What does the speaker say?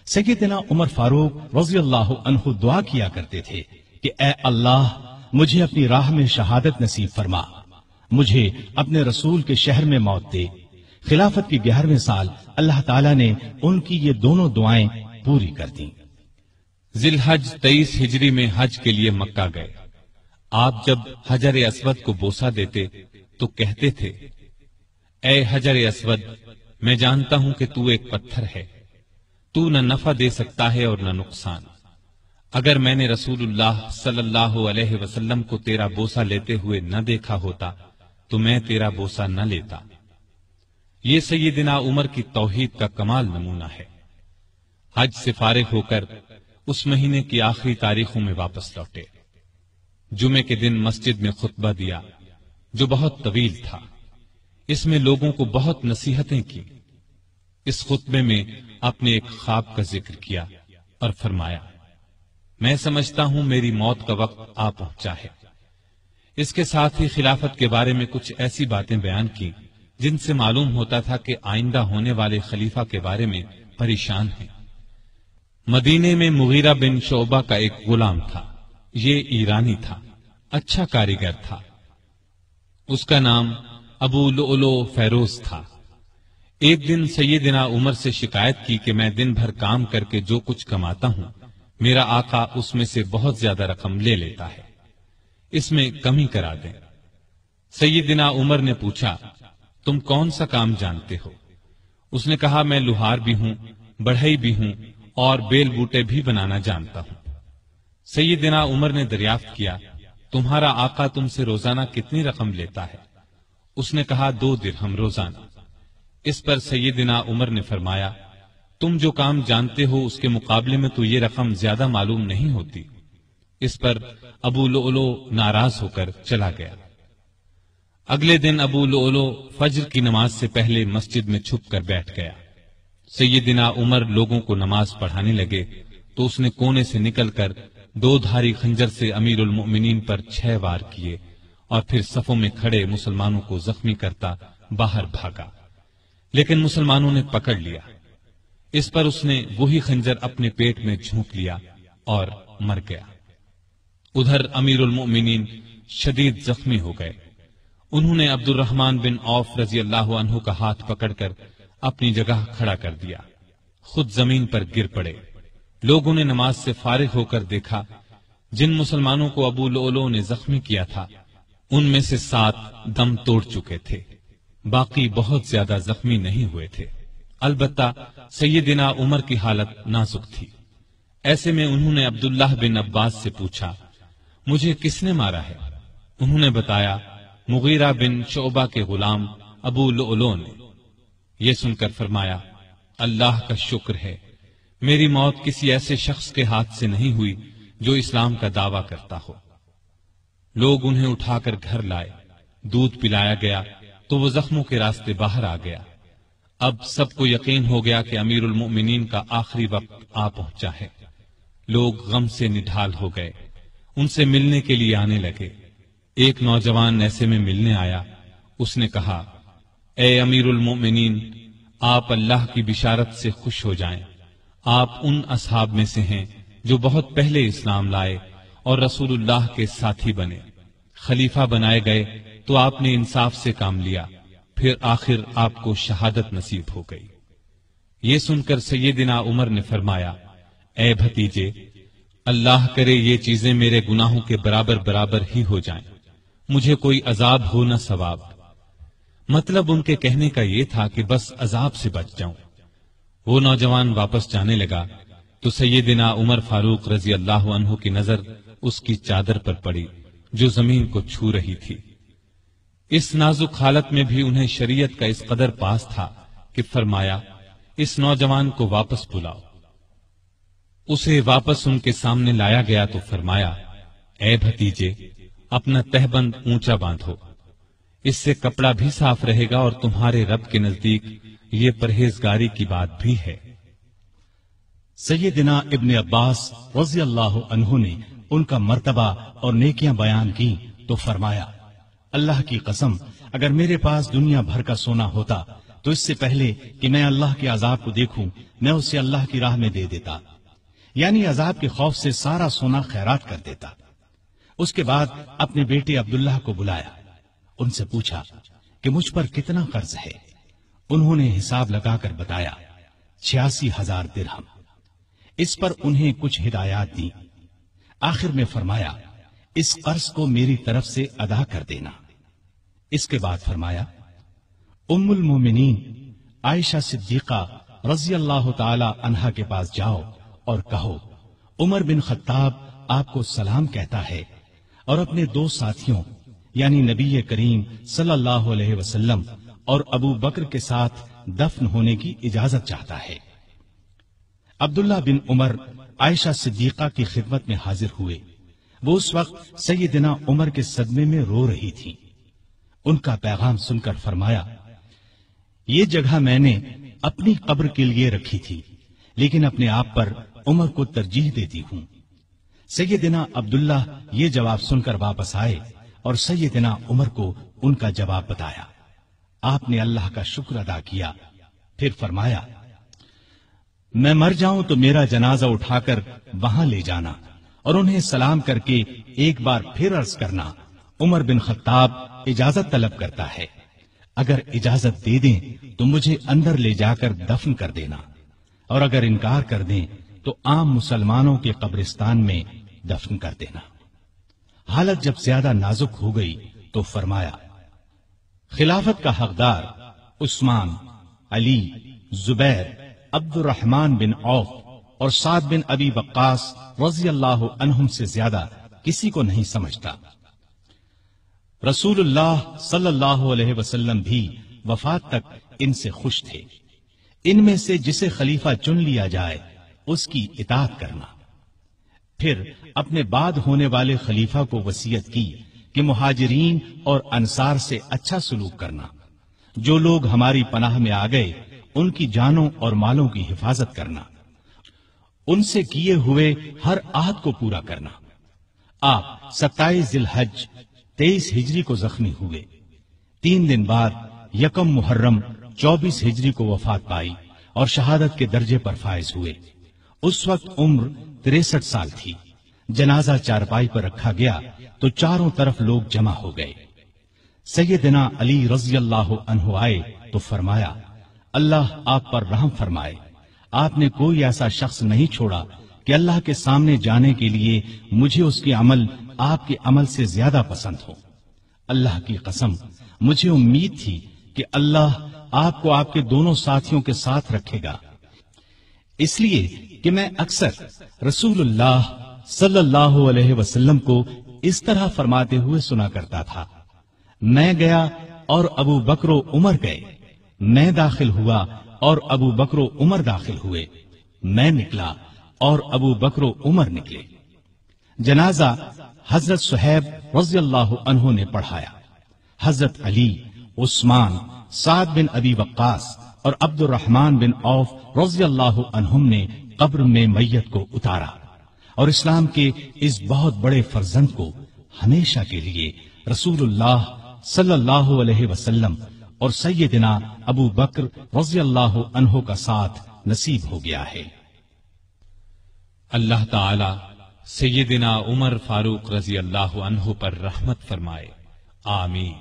سیدنا عمر فاروق رضی اللہ عنہ دعا کیا کرتے تھے کہ اے اللہ مجھے اپنی راہ میں شہادت نصیب فرما، مجھے اپنے رسول کے شہر میں موت دے۔ خلافت کی 11ویں سال اللہ تعالیٰ نے ان کی یہ دونوں دعائیں پوری کر دیں۔ ذی الحج 23 ہجری میں حج کے لیے مکہ گئے۔ آپ جب حجر اسود کو بوسہ دیتے تو کہتے تھے، اے حجر اسود، میں جانتا ہوں کہ تو ایک پتھر ہے، تو نہ نفع دے سکتا ہے اور نہ نقصان۔ اگر میں نے رسول اللہ صلی اللہ علیہ وسلم کو تیرا بوسہ لیتے ہوئے نہ دیکھا ہوتا تو میں تیرا بوسہ نہ لیتا۔ یہ سیدنا عمر کی توحید کا کمال نمونہ ہے۔ حج سے فارغ ہو کر اس مہینے کی آخری تاریخوں میں واپس لوٹے۔ جمعے کے دن مسجد میں خطبہ دیا جو بہت طویل تھا۔ اس میں لوگوں کو بہت نصیحتیں کی۔ اس خطبے میں اپنے ایک خواب کا ذکر کیا اور فرمایا، میں سمجھتا ہوں میری موت کا وقت آ پہنچا ہے۔ اس کے ساتھ ہی خلافت کے بارے میں کچھ ایسی باتیں بیان کی جن سے معلوم ہوتا تھا کہ آئندہ ہونے والے خلیفہ کے بارے میں پریشان ہیں۔ مدینے میں مغیرہ بن شعبہ کا ایک غلام تھا۔ یہ ایرانی تھا، اچھا کاریگر تھا۔ اس کا نام ابو لؤلؤ فیروز تھا۔ ایک دن سیدنا عمر سے شکایت کی کہ میں دن بھر کام کر کے جو کچھ کماتا ہوں میرا آقا اس میں سے بہت زیادہ رقم لے لیتا ہے، اس میں کمی کرا دیں۔ سیدنا عمر نے پوچھا، تم کون سا کام جانتے ہو؟ اس نے کہا، میں لوہار بھی ہوں، بڑھئی بھی ہوں اور بیل بوٹے بھی بنانا جانتا ہوں۔ سیدنا عمر نے دریافت کیا، تمہارا آقا تم سے روزانہ کتنی رقم لیتا ہے؟ اس نے کہا، 2 درہم روزانہ۔ اس پر سیدنا عمر نے فرمایا، تم جو کام جانتے ہو اس کے مقابلے میں تو یہ رقم زیادہ معلوم نہیں ہوتی۔ اس پر ابو لؤلؤ ناراض ہو کر چلا گیا۔ اگلے دن ابو لؤلؤ فجر کی نماز سے پہلے مسجد میں چھپ کر بیٹھ گیا۔ سیدنا عمر لوگوں کو نماز پڑھانے لگے تو اس نے کونے سے نکل کر 2 دھاری خنجر سے امیر المؤمنین پر 6 وار کیے اور پھر صفوں میں کھڑے مسلمانوں کو زخمی کرتا باہر بھاگا، لیکن مسلمانوں نے پکڑ لیا۔ اس پر اس نے وہی خنجر اپنے پیٹ میں جھونک لیا اور مر گیا۔ ادھر امیر المؤمنین شدید زخمی ہو گئے۔ انہوں نے عبد الرحمن بن عوف رضی اللہ عنہ کا ہاتھ پکڑ کر اپنی جگہ کھڑا کر دیا، خود زمین پر گر پڑے۔ لوگوں نے نماز سے فارغ ہو کر دیکھا، جن مسلمانوں کو ابو لؤلؤ نے زخمی کیا تھا ان میں سے 7 دم توڑ چکے تھے، باقی بہت زیادہ زخمی نہیں ہوئے تھے۔ البتہ سیدنا عمر کی حالت نازک تھی۔ ایسے میں انہوں نے عبداللہ بن عباس سے پوچھا، مجھے کس نے مارا ہے؟ انہوں نے بتایا، مغیرہ بن شعبہ کے غلام ابو لؤلؤ نے۔ یہ سن کر فرمایا، اللہ کا شکر ہے، میری موت کسی ایسے شخص کے ہاتھ سے نہیں ہوئی جو اسلام کا دعویٰ کرتا ہو۔ لوگ انہیں اٹھا کر گھر لائے، دودھ پلایا گیا تو وہ زخموں کے راستے باہر آ گیا۔ اب سب کو یقین ہو گیا کہ امیر المؤمنین کا آخری وقت آ پہنچا ہے۔ لوگ غم سے نڈھال ہو گئے، ان سے ملنے کے لیے آنے لگے۔ ایک نوجوان ایسے میں ملنے آیا، اس نے کہا، اے امیر المؤمنین، آپ اللہ کی بشارت سے خوش ہو جائیں، آپ ان اصحاب میں سے ہیں جو بہت پہلے اسلام لائے اور رسول اللہ کے ساتھی بنے۔ خلیفہ بنائے گئے تو آپ نے انصاف سے کام لیا، پھر آخر آپ کو شہادت نصیب ہو گئی۔ یہ سن کر سیدنا عمر نے فرمایا، اے بھتیجے، اللہ کرے یہ چیزیں میرے گناہوں کے برابر برابر ہی ہو جائیں، مجھے کوئی عذاب ہو نہ ثواب۔ مطلب ان کے کہنے کا یہ تھا کہ بس عذاب سے بچ جاؤں۔ وہ نوجوان واپس جانے لگا تو سیدنا عمر فاروق رضی اللہ عنہ کی نظر اس کی چادر پر پڑی جو زمین کو چھو رہی تھی۔ اس نازک حالت میں بھی انہیں شریعت کا اس قدر پاس تھا کہ فرمایا، اس نوجوان کو واپس بلاؤ۔ اسے واپس ان کے سامنے لایا گیا تو فرمایا، اے بھتیجے، اپنا تہبند اونچا باندھو، اس سے کپڑا بھی صاف رہے گا اور تمہارے رب کے نزدیک یہ پرہیزگاری کی بات بھی ہے۔ سیدنا ابن عباس رضی اللہ عنہ نے ان کا مرتبہ اور نیکیاں بیان کی تو فرمایا، اللہ کی قسم، اگر میرے پاس دنیا بھر کا سونا ہوتا تو اس سے پہلے کہ میں اللہ کے عذاب کو دیکھوں میں اسے اللہ کی راہ میں دے دیتا، یعنی عذاب کے خوف سے سارا سونا خیرات کر دیتا۔ اس کے بعد اپنے بیٹے عبداللہ کو بلایا، ان سے پوچھا کہ مجھ پر کتنا قرض ہے۔ انہوں نے حساب لگا کر بتایا 86,000 درہم۔ اس پر انہیں کچھ ہدایات دی، آخر میں فرمایا اس قرض کو میری طرف سے ادا کر دینا۔ اس کے بعد فرمایا ام المومنین عائشہ صدیقہ رضی اللہ تعالی عنہا کے پاس جاؤ اور کہو عمر بن خطاب آپ کو سلام کہتا ہے اور اپنے دو ساتھیوں یعنی نبی کریم صلی اللہ علیہ وسلم اور ابو بکر کے ساتھ دفن ہونے کی اجازت چاہتا ہے۔ عبداللہ بن عمر عائشہ صدیقہ کی خدمت میں حاضر ہوئے۔ وہ اس وقت سیدنا عمر کے صدمے میں رو رہی تھی۔ ان کا پیغام سن کر فرمایا یہ جگہ میں نے اپنی قبر کے لیے رکھی تھی، لیکن اپنے آپ پر عمر کو ترجیح دیتی ہوں۔ سیدنا عبداللہ یہ جواب سن کر واپس آئے اور سیدنا عمر کو ان کا جواب بتایا۔ آپ نے اللہ کا شکر ادا کیا، پھر فرمایا میں مر جاؤں تو میرا جنازہ اٹھا کر وہاں لے جانا اور انہیں سلام کر کے ایک بار پھر عرض کرنا عمر بن خطاب اجازت طلب کرتا ہے، اگر اجازت دے دیں تو مجھے اندر لے جا کر دفن کر دینا، اور اگر انکار کر دیں تو عام مسلمانوں کے قبرستان میں دفن کر دینا۔ حالت جب زیادہ نازک ہو گئی تو فرمایا خلافت کا حقدار عثمان، علی، زبیر، عبد الرحمن بن عوف اور سعد بن ابی وقاص رضی اللہ عنہم سے زیادہ کسی کو نہیں سمجھتا۔ رسول اللہ صلی اللہ علیہ وسلم بھی وفات تک ان سے خوش تھے۔ ان میں سے جسے خلیفہ چن لیا جائے اس کی اطاعت کرنا۔ پھر اپنے بعد ہونے والے خلیفہ کو وصیت کی کہ مہاجرین اور انصار سے اچھا سلوک کرنا، جو لوگ ہماری پناہ میں آ گئے ان کی جانوں اور مالوں کی حفاظت کرنا، ان سے کیے ہوئے ہر عہد کو پورا کرنا۔ آپ 27 ذی الحج 23 ہجری کو زخمی ہوئے۔ 3 دن بعد یکم محرم 24 ہجری کو وفات پائی اور شہادت کے درجے پر فائز ہوئے۔ اس وقت عمر 63 سال تھی۔ جنازہ چارپائی پر رکھا گیا تو چاروں طرف لوگ جمع ہو گئے۔ سیدنا علی رضی اللہ عنہ آئے تو فرمایا اللہ آپ پر رحم فرمائے، آپ نے کوئی ایسا شخص نہیں چھوڑا کہ اللہ کے سامنے جانے کے لیے مجھے اس کے عمل آپ کے عمل سے زیادہ پسند ہو۔ اللہ کی قسم مجھے امید تھی کہ اللہ آپ کو آپ کے دونوں ساتھیوں کے ساتھ رکھے گا، اس لیے کہ میں اکثر رسول اللہ صلی اللہ علیہ وسلم کو اس طرح فرماتے ہوئے سنا کرتا تھا میں گیا اور ابو بکر و عمر گئے، میں داخل ہوا اور ابو بکر و عمر داخل ہوئے، میں نکلا اور ابو بکر و عمر نکلے۔ جنازہ حضرت صہیب رضی اللہ عنہ نے پڑھایا۔ حضرت علی، عثمان، سعد بن ابی وقاص اور عبد الرحمن بن عوف رضی اللہ عنہم نے قبر میں میت کو اتارا اور اسلام کے اس بہت بڑے فرزند کو ہمیشہ کے لیے رسول اللہ صلی اللہ علیہ وسلم اور سیدنا ابو بکر رضی اللہ عنہ کا ساتھ نصیب ہو گیا ہے۔ اللہ تعالی سیدنا عمر فاروق رضی اللہ عنہ پر رحمت فرمائے، آمین۔